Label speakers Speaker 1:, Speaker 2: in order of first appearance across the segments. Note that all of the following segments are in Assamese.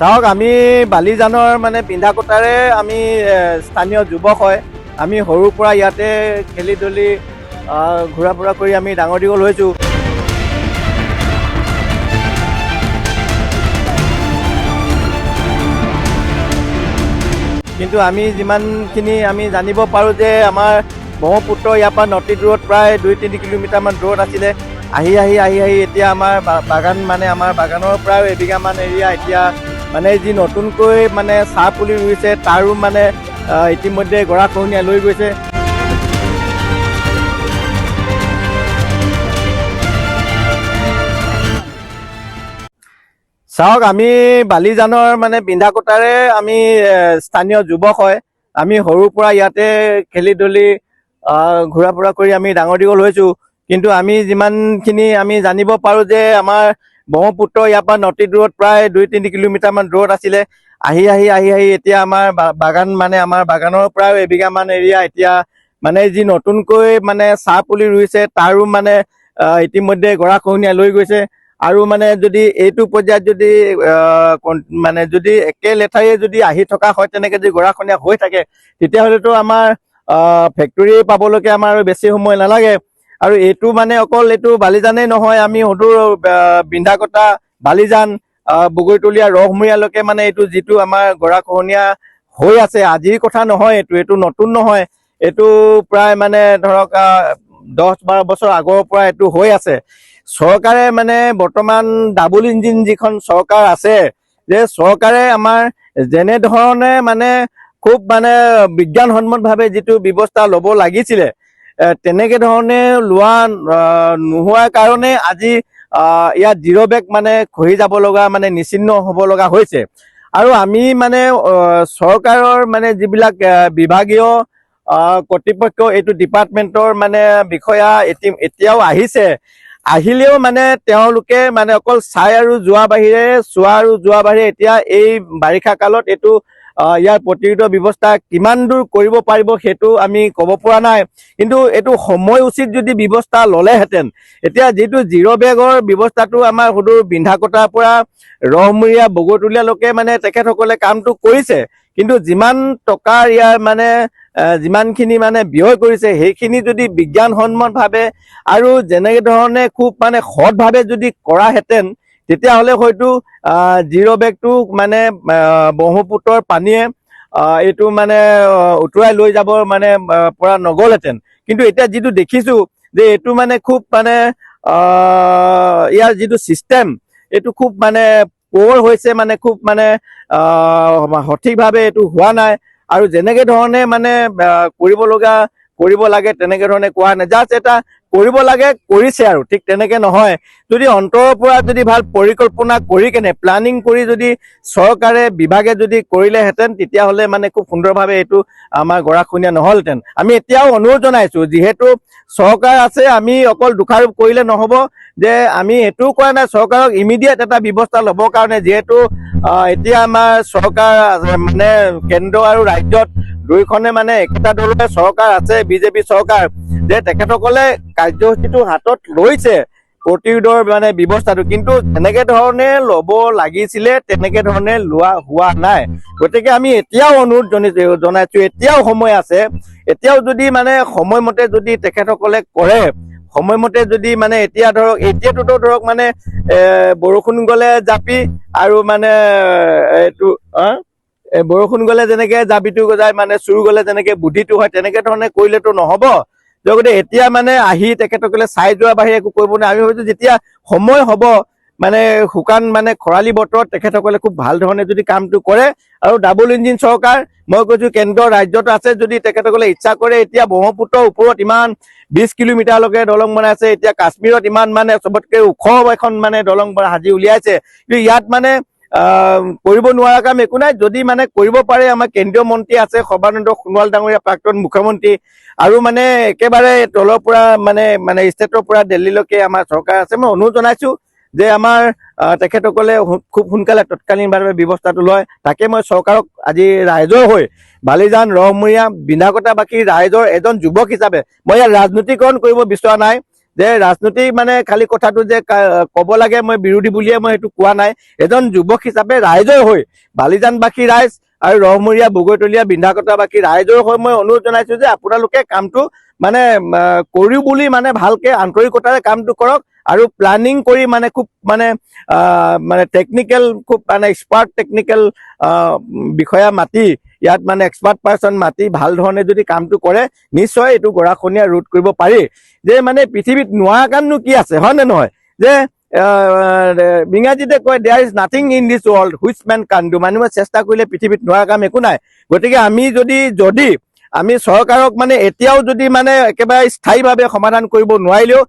Speaker 1: চাওক আমি বালিজানৰ মানে পিন্ধাকোটাৰে আমি স্থানীয় যুৱক হয়। আমি সৰুৰ পৰা ইয়াতে খেলি ধূলি ঘূৰা ফুৰা কৰি আমি ডাঙৰ দীঘল হৈছোঁ। কিন্তু আমি যিমানখিনি আমি জানিব পাৰোঁ যে আমাৰ ব্ৰহ্মপুত্ৰ ইয়াৰ পৰা নদী দূৰত প্ৰায় 2-3 কিলোমিটাৰমান দূৰত আছিলে। আহি এতিয়া আমাৰ বাগান মানে আমাৰ বাগানৰ পৰাও এবিঘামান এৰিয়া এতিয়া মানে যি নতুনকৈ মানে চাহ পুলি ৰুইছে তাৰো মানে ইতিমধ্যে গৰাখহনীয়া লৈ গৈছে। চাওক আমি বালিজানৰ মানে পিন্ধাকোটাৰে আমি স্থানীয় যুৱক হয়। আমি সৰুৰ পৰা ইয়াতে খেলি ধূলি ঘূৰা ফুৰা কৰি আমি ডাঙৰ দীঘল হৈছোঁ। কিন্তু আমি যিমানখিনি আমি জানিব পাৰোঁ যে আমাৰ ব্ৰহ্মপুত্ৰ ইয়াৰ পৰা নদী দূৰত প্ৰায় 2-3 কিলোমিটাৰমান দূৰত আছিলে। আহি এতিয়া আমাৰ বাগান মানে আমাৰ বাগানৰ পৰাও এবিঘামান এৰিয়া এতিয়া মানে যি নতুনকৈ মানে চাহ পুলি ৰুইছে তাৰো মানে ইতিমধ্যে গৰাখহনীয়া লৈ গৈছে। আৰু মানে যদি এইটো পৰ্যায়ত যদি মানে যদি একে লেঠাৰিয়ে যদি আহি থকা হয় তেনেকৈ যদি গৰাখহনীয়া হৈ থাকে তেতিয়াহ'লেতো আমাৰ ফেক্টৰী পাবলৈকে আমাৰ বেছি সময় নালাগে। আৰু এইটো মানে অকল এইটো বালিজানেই নহয়, আমি সদূৰ বিন্ধাকটা বালিজান বগৈতলীয়া ৰহমূৰীয়ালৈকে মানে এইটো যিটো আমাৰ গৰাখহনীয়া হৈ আছে আজিৰ কথা নহয়, এইটো নতুন নহয়। এইটো প্ৰায় মানে ধৰক 10-12 বছৰ আগৰ পৰা এইটো হৈ আছে। চৰকাৰে মানে বৰ্তমান ডাবল ইঞ্জিন যিখন চৰকাৰ আছে, যে চৰকাৰে আমাৰ যেনেধৰণে মানে খুব মানে বিজ্ঞানসন্মতভাৱে যিটো ব্যৱস্থা ল'ব লাগিছিলে তেনেকে ধৰণে লোৱা নোহোৱাৰ কাৰণে আজি ইয়াত জিৰ' বেগ মানে খহি যাব লগা মানে নিচিন্ন হ'ব লগা হৈছে। আৰু আমি মানে চৰকাৰৰ মানে যিবিলাক বিভাগীয় কৰ্তৃপক্ষ এইটো ডিপাৰ্টমেণ্টৰ মানে বিষয়া এতিয়াও আহিলেও মানে তেওঁলোকে মানে অকল চাই আৰু যোৱা বাহিৰে এতিয়া এই বাৰিষা কালত এইটো ইয়াৰ প্ৰতিৰোধ ব্যৱস্থা কিমান দূৰ কৰিব পাৰিব সেইটো আমি ক'ব পৰা নাই। কিন্তু এইটো সময় উচিত যদি ব্যৱস্থা ল'লেহেঁতেন, এতিয়া যিটো জিৰ' বেগৰ ব্যৱস্থাটো আমাৰ সদূৰ বিন্ধাকটাৰ পৰা ৰহমূৰীয়া বগৈতলীয়ালৈকে মানে তেখেতসকলে কামটো কৰিছে। কিন্তু যিমান টকাৰ ইয়াৰ মানে যিমানখিনি মানে ব্যয় কৰিছে সেইখিনি যদি বিজ্ঞানসন্মতভাৱে আৰু যেনে ধৰণে খুব মানে সৎভাৱে যদি কৰাহেঁতেন তেতিয়াহ'লে হয়তো জিৰ' বেগটো মানে ব্ৰহ্মপুত্ৰৰ পানীয়ে এইটো মানে উটুৱাই লৈ যাব মানে পৰা নগ'লহেঁতেন। কিন্তু এতিয়া যিটো দেখিছোঁ যে এইটো মানে খুব মানে ইয়াৰ যিটো ছিষ্টেম এইটো খুব মানে প'ৰ হৈছে, মানে খুব মানে সঠিকভাৱে এইটো হোৱা নাই। আৰু যেনেকে ধৰণে মানে কৰিব লাগে তেনেকে ধৰণে কোৱা নাই, জাষ্ট এটা কৰিব লাগে কৰিছে আৰু ঠিক তেনেকে নহয়। যদি অন্তৰৰ পৰা যদি ভাল পৰিকল্পনা কৰি কেনে প্লানিং কৰি যদি চৰকাৰে বিভাগে যদি কৰিলেহেঁতেন তেতিয়াহ'লে মানে খুব সুন্দৰভাৱে এইটো আমাৰ গৰাখহনীয়া নহ'লহেঁতেন। আমি এতিয়াও অনুৰোধ জনাইছোঁ, যিহেতু চৰকাৰ আছে আমি অকল দোষাৰোপ কৰিলে নহ'ব, যে আমি এইটোও কৰা নাই চৰকাৰক ইমিডিয়েট এটা ব্যৱস্থা ল'বৰ কাৰণে, যিহেতু এতিয়া আমাৰ চৰকাৰ মানে কেন্দ্ৰ আৰু ৰাজ্যত দুয়োখনে মানে একেটা দলতে চৰকাৰ আছে, বিজেপি চৰকাৰ, যে তেখেতসকলে কাৰ্যসূচীটো হাতত লৈছে প্ৰতিৰোধৰ মানে ব্যৱস্থাটো, কিন্তু যেনেকে ধৰণে ল'ব লাগিছিলে তেনেকে ধৰণে লোৱা হোৱা নাই। গতিকে আমি এতিয়াও অনুৰোধ জনাইছো, এতিয়াও সময় আছে, এতিয়াও যদি মানে সময়মতে যদি তেখেতসকলে কৰে, সময়মতে যদি মানে এতিয়াটোতো ধৰক মানে বৰষুণ গ'লে জাপি আৰু মানে এইটো বৰষুণ গ'লে যেনেকে জাপিটো যায়, মানে চুৰ গ'লে যেনেকে বুদ্ধিটো হয়, তেনেকে ধৰণে কৰিলেতো নহ'ব। লগতে এতিয়া মানে আহি তেখেতসকলে চাই যোৱাৰ বাহিৰে একো কৰিব নোৱাৰে। আমি ভাবিছোঁ যেতিয়া সময় হ'ব মানে শুকান মানে খৰালি বতৰত তেখেতসকলে খুব ভাল ধৰণে যদি কামটো কৰে, আৰু ডাবল ইঞ্জিন চৰকাৰ মই কৈছোঁ কেন্দ্ৰ ৰাজ্যত আছে, যদি তেখেতসকলে ইচ্ছা কৰে এতিয়া ব্ৰহ্মপুত্ৰৰ ওপৰত ইমান 20 কিলোমিটাৰলৈকে দলং বনাইছে, এতিয়া কাশ্মীৰত ইমান মানে চবতকে ওখ এখন মানে দলং সাজি উলিয়াইছে, কিন্তু ইয়াত মানে কৰিব নোৱাৰা কাম একো নাই। যদি মানে কৰিব পাৰে, আমাৰ কেন্দ্ৰীয় মন্ত্ৰী আছে সৰ্বানন্দ সোণোৱাল ডাঙৰীয়া, প্ৰাক্তন মুখ্যমন্ত্ৰী, আৰু মানে একেবাৰে তলৰ পৰা মানে ষ্টেটৰ পৰা দিল্লীলৈকে আমাৰ চৰকাৰ আছে। মই অনুৰোধ জনাইছোঁ যে আমাৰ তেখেতসকলে খুব সোনকালে তৎকালীনভাৱে ব্যৱস্থাটো লয়। তাকে মই চৰকাৰক আজি ৰাইজৰ হৈ বালিজান ৰহমূৰীয়া বিন্ধাকটাবাসী ৰাইজৰ এজন যুৱক হিচাপে মই ইয়াত ৰাজনীতিকৰণ কৰিব বিচৰা নাই, যে ৰাজনীতি মানে খালি কথাটো যে ক'ব লাগে মই বিৰোধী বুলিয়ে মই সেইটো কোৱা নাই। এজন যুৱক হিচাপে ৰাইজৰ হৈ বালিজানবাসী ৰাইজ আৰু ৰহমূৰীয়া বগৈতলীয়া বিন্ধাকটাবাসী ৰাইজৰ হৈ মই অনুৰোধ জনাইছো যে আপোনালোকে কামটো মানে কৰিও বুলি মানে ভালকে আন্তৰিকতাৰে কামটো কৰক আৰু প্লানিং কৰি মানে খুব মানে টেকনিকেল খুব মানে এক্সপাৰ্ট টেকনিকেল বিষয়া মাতি ইয়াত মানে এক্সপাৰ্ট পাৰ্চন মাতি ভাল ধৰণে যদি কামটো কৰে নিশ্চয় এইটো গৰাখহনীয়া ৰোধ কৰিব পাৰি। যে মানে পৃথিৱীত নোৱাৰা কামনো কি আছে, হয় নে নহয়? যে ইংৰাজীতে কয় there is nothing in this world which man can do, মানুহে চেষ্টা কৰিলে পৃথিৱীত নোৱাৰা কাম একো নাই। গতিকে আমি যদি আমি চৰকাৰক মানে এতিয়াও যদি মানে একেবাৰে স্থায়ীভাৱে সমাধান কৰিব নোৱাৰিলেও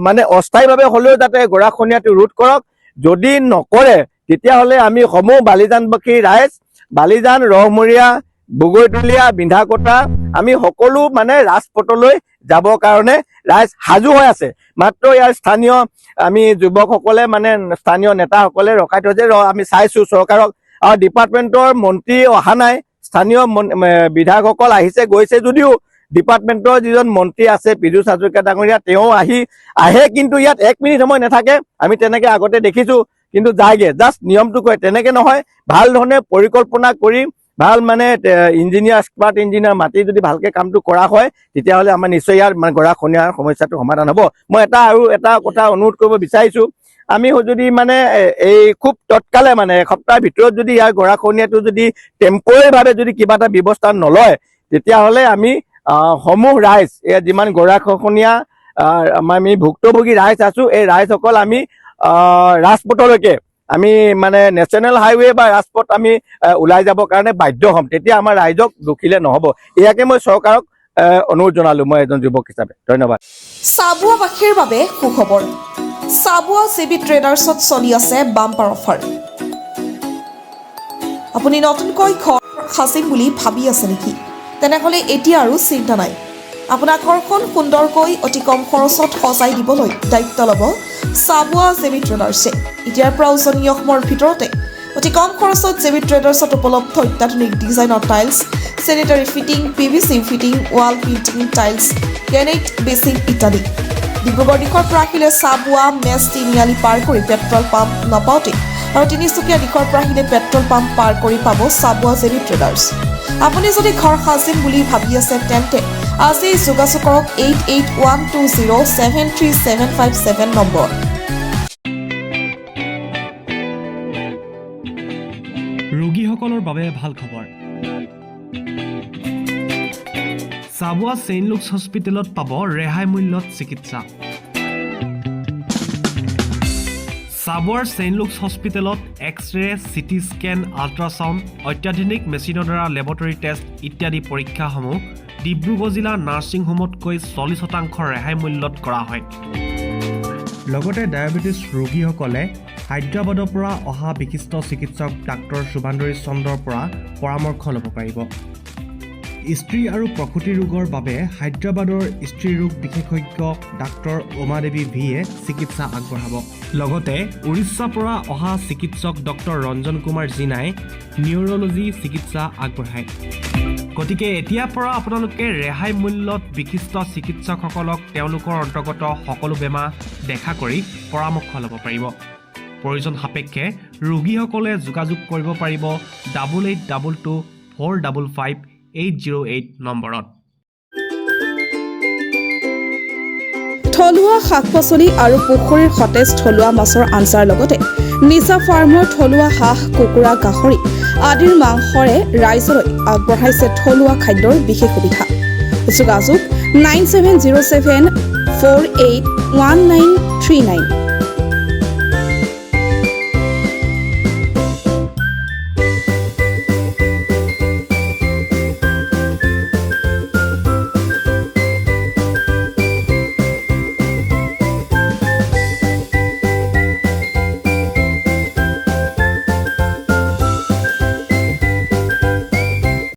Speaker 1: মানে অস্থায়ীভাৱে হ'লেও যাতে গৰাখহনীয়াটো ৰোধ কৰক। যদি নকৰে তেতিয়াহ'লে আমি সমূহ বালিজানবাসী ৰাইজ, বালিজান, ৰহমূৰীয়া, বগৈতলীয়া, বিন্ধাকটা আমি সকলো মানে ৰাজপথলৈ যাবৰ কাৰণে ৰাইজ সাজু হৈ আছে। মাত্ৰ ইয়াৰ স্থানীয় আমি যুৱকসকলে মানে স্থানীয় নেতাসকলে ৰখাই থৈছে, আমি চাইছো চৰকাৰক আৰু ডিপাৰ্টমেণ্টৰ মন্ত্ৰী অহা নাই, স্থানীয় বিধায়কসকল আহিছে গৈছে যদিও ডিপাৰ্টমেণ্টৰ যিজন মন্ত্ৰী আছে পীযুষ হাজৰিকা ডাঙৰীয়া তেওঁ আহে কিন্তু ইয়াত 1 মিনিট সময় নাথাকে। আমি তেনেকে আগতে দেখিছো, কিন্তু যায়গে জাষ্ট নিয়মটো কয়। তেনেকে নহয়, ভাল ধৰণে পৰিকল্পনা কৰি ভাল মানে ইঞ্জিনিয়াৰ এক্সপাৰ্ট ইঞ্জিনিয়াৰ মাতি যদি ভালকে কামটো কৰা হয় তেতিয়াহ'লে আমাৰ নিশ্চয় ইয়াৰ মানে গৰাখহনীয়াৰ সমস্যাটো সমাধান হ'ব। মই এটা কথা অনুৰোধ কৰিব বিচাৰিছো, আমি যদি মানে এই খুব তৎকালে মানে এসপ্তাহৰ ভিতৰত যদি ইয়াৰ গৰাখহনীয়াটো যদি টেম্পৰেৰীভাৱে যদি কিবা এটা ব্যৱস্থা নলয় তেতিয়াহ'লে আমি সমূহ ৰাইজ যিমান গৰাখহনীয়া আমি ভুক্তভোগী ৰাইজ আছো এই ৰাইজসকল আমি ৰাজপথলৈকে আমি মানে নেশ্যনেল হাইৱে বা ৰাজপথ আমি ওলাই যাবৰ কাৰণে বাধ্য হ'ম। তেতিয়া আমাৰ ৰাইজক দুখিলে নহ'ব। ইয়াকে মই চৰকাৰক অনুৰোধ জনালো মই এজন যুৱক হিচাপে। ধন্যবাদ।
Speaker 2: চাবুৱাবাসীৰ বাবে সুখবৰ। চাবুৱা CB ট্ৰেডাৰ্ছত চলি আছে বাম্পাৰ অফাৰ। আপুনি নতুনকৈ ঘৰ সাজিম বুলি ভাবি আছে নেকি? তেনেহ'লে এতিয়া আৰু চিন্তা নাই। আপোনাৰ ঘৰখন সুন্দৰকৈ অতি কম খৰচত সজাই দিবলৈ দায়িত্ব ল'ব চাবুৱা CB ট্ৰেডাৰ্ছে। এতিয়াৰ পৰা উজনি অসমৰ ভিতৰতে অতি কম খৰচত CB ট্ৰেডাৰ্ছত উপলব্ধ অত্যাধুনিক ডিজাইনৰ tiles, sanitary fitting, PVC fitting, wall painting, tiles, granite basin ইত্যাদি। ডিব্ৰুগড় দিশৰ পৰা আহিলে চাবুৱা মেছ তিনিআলি পাৰ কৰি পেট্ৰল পাম্প নাপাওঁতে আৰু তিনিচুকীয়া দিশৰ পৰা আহিলে পেট্ৰল পাম্প পাৰ কৰি পাব চাবুৱা CB ট্ৰেডাৰ্ছ। আপুনি যদি ঘৰ সাজিম বুলি ভাবি আছে তেন্তে আজি যোগাযোগ কৰক 8812073757 নম্বৰত।
Speaker 3: ৰোগীসকলৰ বাবে ভাল খবৰ। চাবুৱা ছেইণ্ট লুকছ হস্পিটেলত পাব ৰেহাই মূল্যত চিকিৎসা। চাবুৱাৰ ছেইণ্ট লুকছ হস্পিটেলত এক্স-ৰে, চিটি স্কেন, আল্ট্ৰাছাউণ্ড, অত্যাধুনিক মেচিনৰ দ্বাৰা লেবৰেটৰী টেষ্ট ইত্যাদি পৰীক্ষাসমূহ ডিব্ৰুগড় জিলা নাৰ্ছিং হোমতকৈ 40% ৰেহাই মূল্যত কৰা হয়। লগতে ডায়েবেটিছ ৰোগীসকলে হায়দৰাবাদৰ পৰা অহা বিশিষ্ট চিকিৎসক ডাক্তৰ শুভান্দৰী চন্দ্ৰৰ পৰা পৰামৰ্শ ল'ব পাৰিব। স্ত্ৰী আৰু প্ৰসূতি ৰোগৰ বাবে হায়দৰাবাদৰ স্ত্ৰী ৰোগ বিশেষজ্ঞ ডাক্তৰ উমা দেৱী ভিয়ে চিকিৎসা আগবঢ়াব। লগতে উৰিষ্যাৰ পৰা অহা চিকিৎসক ডক্তৰ ৰঞ্জন কুমাৰ জিনাই নিউৰলজি চিকিৎসা আগবঢ়ায়। গতিকে এতিয়াৰ পৰা আপোনালোকে ৰেহাই মূল্যত বিশিষ্ট চিকিৎসকসকলক তেওঁলোকৰ অন্তৰ্গত সকলো বেমাৰ দেখা কৰি পৰামৰ্শ ল'ব পাৰিব। প্ৰয়োজন সাপেক্ষে ৰোগীসকলে যোগাযোগ কৰিব পাৰিব 8822455808 নম্বৰত।
Speaker 2: থলুৱা শাক পাচলি আৰু পুখুৰীৰ সতেজ থলুৱা মাছৰ আঞ্জাৰ লগতে নিচা ফাৰ্মৰ থলুৱা হাঁহ, কুকুৰা, গাহৰি আদিৰ মাংসৰে ৰাইজলৈ আগবঢ়াইছে থলুৱা খাদ্যৰ বিশেষ সুবিধা। যোগাযোগ 9707481939